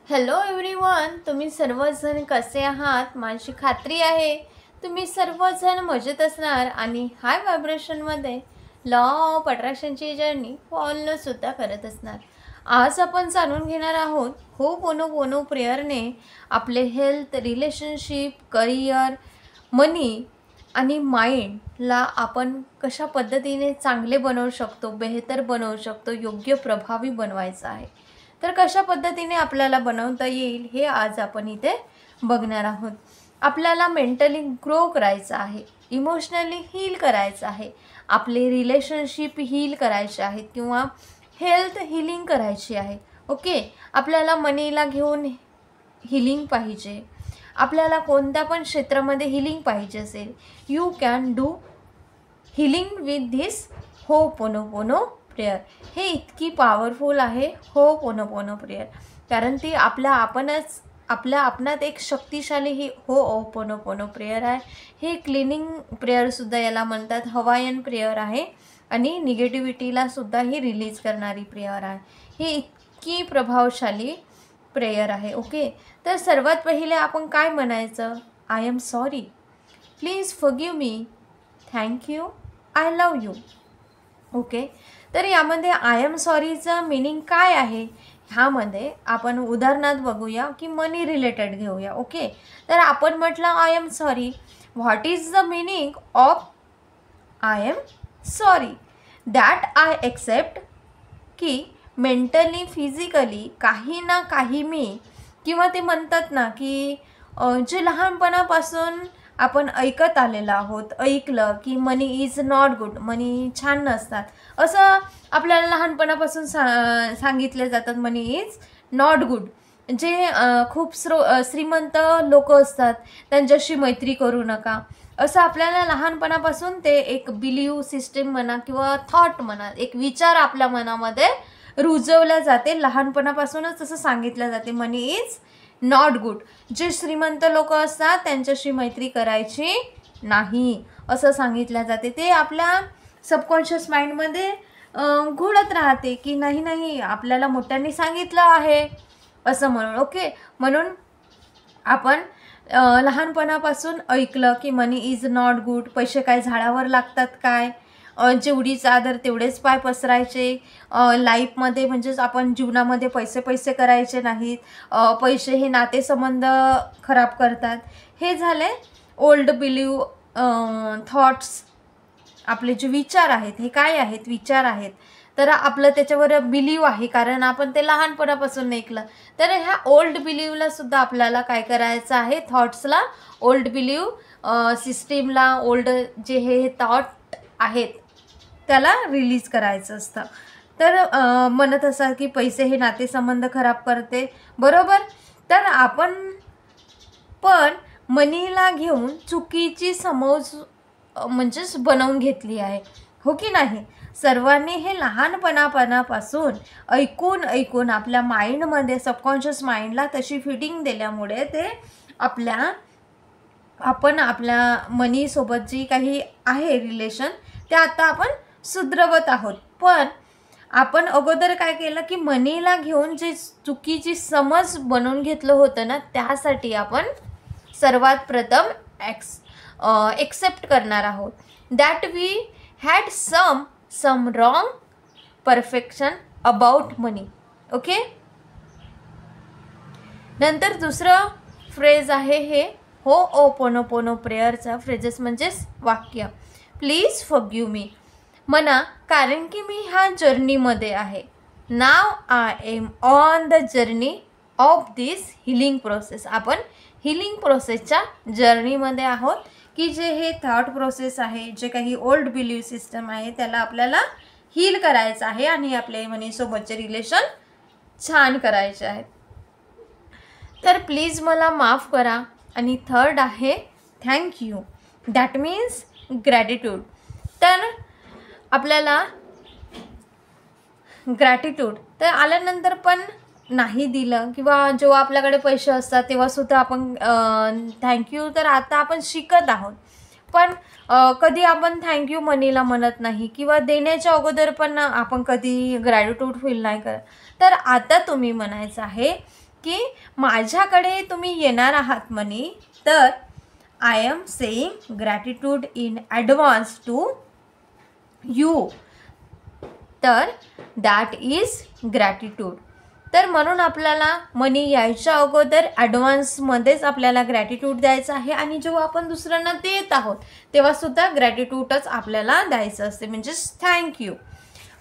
Hello everyone, तुम्ही सर्वजण कसे आहात? माझी खात्री आहे तुम्ही सर्वजण मजेत असणार आणि हाय व्हायब्रेशनमध्ये लॉ ऑफ अट्रॅक्शनची जर्नी फॉलोसुद्धा करत असणार. आज आपण जाणून घेणार आहोत होपोनोपोनो प्रेयरने आपले हेल्थ, रिलेशनशिप, करिअर, मनी आणि माइंडला आपण कशा पद्धतीने चांगले बनवू शकतो, बेहतर बनवू शकतो, योग्य प्रभावी बनवायचं आहे. तर कशा पद्धतीने आपल्याला बनवता येईल हे आज आपण इथे बघणार आहोत. आपल्याला मेंटली ग्रो करायचं आहे, इमोशनली हील करायचं आहे, आपले रिलेशनशिप हील करायचे आहेत किंवा हेल्थ हीलिंग करायची आहे. ओके, आपल्याला मनीला घेऊन हीलिंग पाहिजे, आपल्याला कोणत्या पण क्षेत्रामध्ये हीलिंग पाहिजे असेल, you can do healing with this ho'oponopono prayer. हे इतकी पॉवरफुल आहे होपोनोपोनो प्रेयर, कारण ती आपल्या आपणात एक शक्तिशाली ही होपोनोपोनो प्रेयर आहे. हे क्लिनिंग प्रेयरसुद्धा याला म्हणतात, हवायन प्रेयर आहे आणि निगेटिव्हिटीला सुद्धा ही रिलीज करणारी प्रेयर आहे. ही इतकी प्रभावशाली प्रेयर आहे. ओके, तर सर्वात पहिले आपण काय म्हणायचं? I am sorry, please forgive me, thank you, I love you. Okay, तर यामध्ये आय एम सॉरीचं मीनिंग काय आहे ह्यामध्ये आपण उदाहरणार्थ बघूया की मनी रिलेटेड घेऊया. ओके, तर आपण म्हटलं I am sorry, what is the meaning of I am sorry? That I accept की मेंटली, फिजिकली काही ना काही मी, किंवा ते म्हणतात ना की जे लहानपणापासून आपण ऐकत आलेलो आहोत, ऐकलं की मनी इज नॉट गुड, मनी छान नसतात, असं आपल्याला लहानपणापासून सांगितले जातात. मनी इज नॉट गुड. जे खूप श्रीमंत लोक असतात त्यांच्याशी मैत्री करू नका, असं आपल्याला लहानपणापासून ते एक बिलीव सिस्टीम म्हणा किंवा थॉट म्हणा, एक विचार आपल्या मनामध्ये रुजवल्या जाते. लहानपणापासूनच असं सांगितलं जाते मनी इज नॉट गुड. जे श्रीमंत लोक असतात त्यांच्याशी मैत्री करायची नाही असं सांगितलं जाते. ते आपल्या सबकॉन्शियस माइंडमध्ये घोळत राहते की नाही आपल्याला मोठ्यांनी सांगितलं आहे असं म्हणून. ओके, म्हणून आपण लहानपणापासून ऐकलं की मनी इज नॉट गुड. पैसे काय झाडावर लागतात काय? जेवढी चादर तेवढेच पाय पसरायचे. लाईफमध्ये म्हणजेच आपण जीवनामध्ये पैसे करायचे नाहीत. पैसे हे नातेसंबंध खराब करतात. हे झाले ओल्ड बिलीव थॉट्स. आपले जे विचार आहेत हे काय आहेत? विचार आहेत. तर आपलं त्याच्यावर बिलीव आहे कारण आपण ते लहानपणापासून ऐकलं. तर ह्या ओल्ड बिलीवला सुद्धा आपल्याला काय करायचं आहे? थॉट्सला, ओल्ड बिलीव सिस्टीमला, ओल्ड जे हे थॉट आहेत त्याला रिलीज करायचं असतं. तर म्हणत असाल की पैसे हे नातेसंबंध खराब करते, बरोबर. तर आपण पण मनीला घेऊन चुकीची समज म्हणजेच बनवून घेतली आहे, हो की नाही? सर्वांनी हे लहानपणापासून ऐकून आपल्या माइंडमध्ये, सबकॉन्शियस माइंडला तशी फिटिंग दिल्यामुळे ते आपण आपल्या मनीसोबत जी काही आहे रिलेशन ते आता आपण सुधरवत आहोत. पण आपण अगोदर काय केलं की मनीला घेऊन जे चुकीची समज बनवून घेतलं होतं ना, त्यासाठी आपण सर्वात प्रथम एक्सेप्ट करणार आहोत that we had some wrong perfection about money. Okay, नंतर दुसरं फ्रेज आहे हे होपोनोपोनो प्रेयरचा फ्रेजेस म्हणजेच वाक्य, प्लीज फॉरगिव्ह मी. म्हणा, कारण की मी ह्या जर्नीमध्ये आहे. नाव I am on the journey of this healing process. आपण हिलिंग प्रोसेसच्या जर्नीमध्ये आहोत की जे हे थॉट प्रोसेस आहे, जे काही ओल्ड बिलीव सिस्टम आहे त्याला आपल्याला हील करायचं आहे आणि आपल्या मनीसोबतचे रिलेशन छान करायचे आहेत. तर प्लीज मला माफ करा. आणि थर्ड आहे थँक्यू, दॅट मीन्स ग्रॅटिट्यूड. तर आपल्याला ग्रॅटिट्यूड तर आल्यानंतर पण नाही दिलं किंवा जेव्हा आपल्याकडे पैसे असतात तेव्हा सुद्धा आपण थँक्यू तर आता आपण शिकत आहोत. पण कधी आपण थँक्यू मनीला म्हणत नाही किंवा देण्याच्या अगोदर पण आपण कधी ग्रॅटिट्यूड फील नाही करत. तर आता तुम्ही म्हणायचं आहे की माझ्याकडे तुम्ही येणार आहात मनी, तर I am saying gratitude in advance to you. तर दॅट इज ग्रॅटिट्यूड. तर म्हणून आपल्याला मनी यायच्या अगोदर ॲडव्हान्समध्येच आपल्याला ग्रॅटिट्यूड द्यायचं आहे, आणि जेव्हा आपण दुसऱ्यांना देत आहोत तेव्हासुद्धा ग्रॅटिट्यूडच आपल्याला द्यायचं असते, म्हणजेच थँक्यू.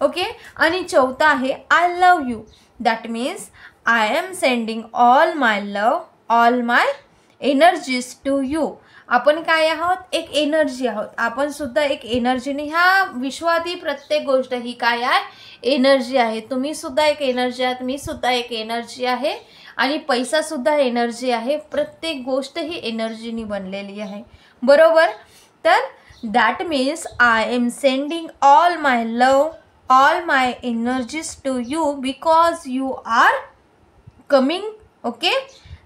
ओके. आणि चौथा आहे I love you. That means I am sending all my love, all my energies to you. आपण काय आहोत? एक एनर्जी आहोत. आपण सुद्धा एक एनर्जीने, ह्या विश्वातील प्रत्येक गोष्ट ही काय आहे? एनर्जी आहे. तुम्ही सुद्धा एक एनर्जी आहात, मी सुद्धा एक एनर्जी आहे, आणि पैसा सुद्धा एनर्जी आहे. प्रत्येक गोष्ट ही एनर्जीनी बनलेली आहे, बरोबर. तर that means I am sending all my love, all my energies to you because you are coming. Okay.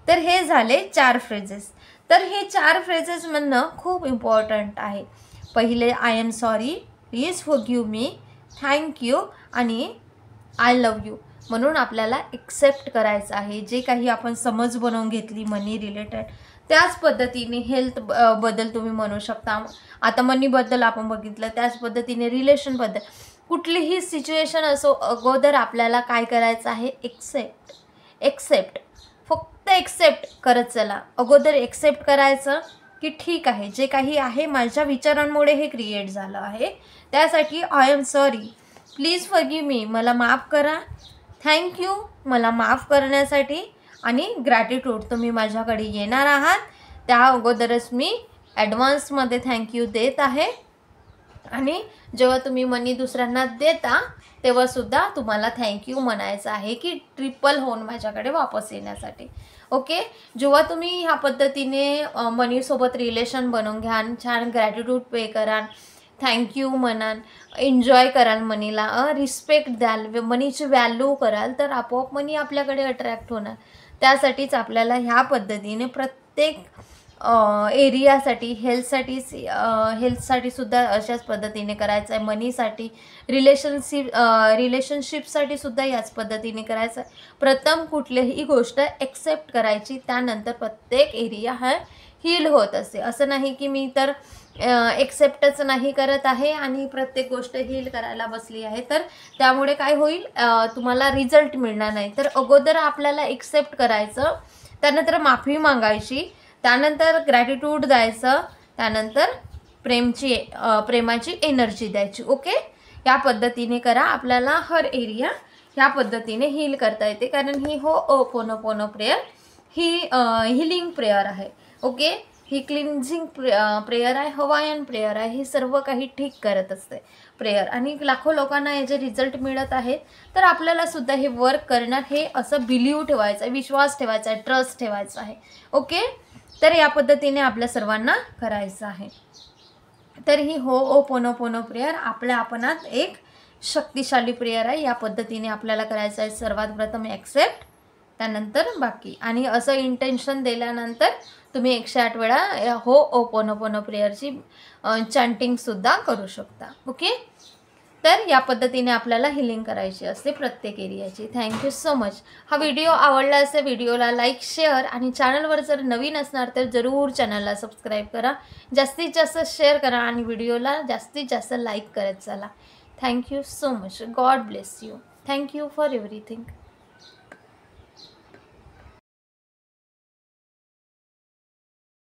तर हे झाले 4 फ्रेजेस. तर हे 4 फ्रेजेस म्हणणं खूप इम्पॉर्टंट आहे. पहिले I am sorry, please forgive me, thank you आणि आय लव यू. म्हणून आपल्याला एक्सेप्ट करायचं आहे जे काही आपण समज बनवून घेतली मनी रिलेटेड. त्याच पद्धतीने हेल्थ बद्दल तुम्ही म्हणू शकता. आता मनीबद्दल आपण बघितलं, त्याच पद्धतीने रिलेशनबद्दल. कुठलीही सिच्युएशन असो, अगोदर आपल्याला काय करायचं आहे? एक्सेप्ट. एक्सेप्ट, फक्त एक्सेप्ट करत चला. अगोदर एक्सेप्ट करायचं की ठीक आहे, जे काही आहे माझ्या विचारांमुळे हे क्रिएट झालं आहे, त्यासाठी I am sorry, please forgive me, मला माफ करा, थँक्यू मला माफ करण्यासाठी, आणि ग्रॅटिट्यूड, तुम्ही माझ्याकडे येणार आहात त्या अगोदरच मी ॲडव्हान्समध्ये थँक्यू देत आहे. आणि जेव्हा तुम्ही मनी दुसऱ्यांना देता तेव्हासुद्धा तुम्हाला थँक्यू म्हणायचं आहे की ट्रिपल होऊन माझ्याकडे वापस येण्यासाठी. ओके. जेव्हा तुम्ही ह्या पद्धतीने मनीसोबत रिलेशन बनवून घ्याल, छान ग्रॅटिट्यूड पे कराल, थँक्यू म्हणाल, एन्जॉय कराल मनीला, रिस्पेक्ट द्याल, मनीची व्हॅल्यू कराल, तर आपोआप मनी आपल्याकडे अट्रॅक्ट होणार. त्यासाठीच आपल्याला ह्या पद्धतीने प्रत्येक एरियासाठी, हेल्थसाठी सुद्धा अशाच पद्धतीने करायचं आहे. मनीसाठी, रिलेशनशिपसाठी सुद्धा याच पद्धतीने करायचं आहे. प्रथम कुठलीही गोष्ट एक्सेप्ट करायची, त्यानंतर प्रत्येक एरिया हा हील होत असते. असं नाही की मी तर एक्सेप्टच नाही करत आहे आणि प्रत्येक गोष्ट हील करायला बसली आहे, तर त्यामुळे काय होईल? तुम्हाला रिझल्ट मिळणार नाही. तर अगोदर आपल्याला एक्सेप्ट करायचं, त्यानंतर माफी मागायची, त्यानंतर ग्रॅटिट्यूड द्यायचं, त्यानंतर प्रेमाची एनर्जी द्यायची. ओके. या पद्धतीने करा. आपल्याला हर एरिया ह्या पद्धतीने हील करता येते, कारण ही होओपोनोपोनो प्रेयर ही हिलिंग प्रेयर आहे. ओके. ही क्लिन्झिंग प्रेयर आहे, हवायन प्रेयर आहे, ही सर्व काही ठीक करत असते प्रेयर, आणि लाखो लोकांना याचे रिझल्ट मिळत आहेत. तर आपल्याला सुद्धा हे वर्क करणार, हे असं बिलीव्ह ठेवायचं आहे, विश्वास ठेवायचा आहे, ट्रस्ट ठेवायचा आहे. ओके. तर या पद्धतीने आपल्या सर्वांना करायचं आहे. तर ही होओपोनोपोनो प्रेयर आपल्या आपणात एक शक्तिशाली प्रेयर आहे. या पद्धतीने आपल्याला करायचं आहे. सर्वात प्रथम एक्सेप्ट, त्यानंतर बाकी, आणि असं इंटेन्शन दिल्यानंतर तुम्ही 108 वेळा होओपोनोपोनो प्रेयरची चॅन्टिंगसुद्धा करू शकता. ओके. तर या पद्धतीने आपल्याला हिलिंग करायची असते प्रत्येक एरियाची. Thank you so much. हा व्हिडिओ आवडला असेल, व्हिडिओला लाईक, शेअर, आणि चॅनलवर जर नवीन असणार तर जरूर चॅनलला सबस्क्राईब करा, जास्तीत जास्त शेअर करा, आणि व्हिडिओला जास्तीत जास्त लाईक करत चला. Thank you so much. God bless you. Thank you for everything.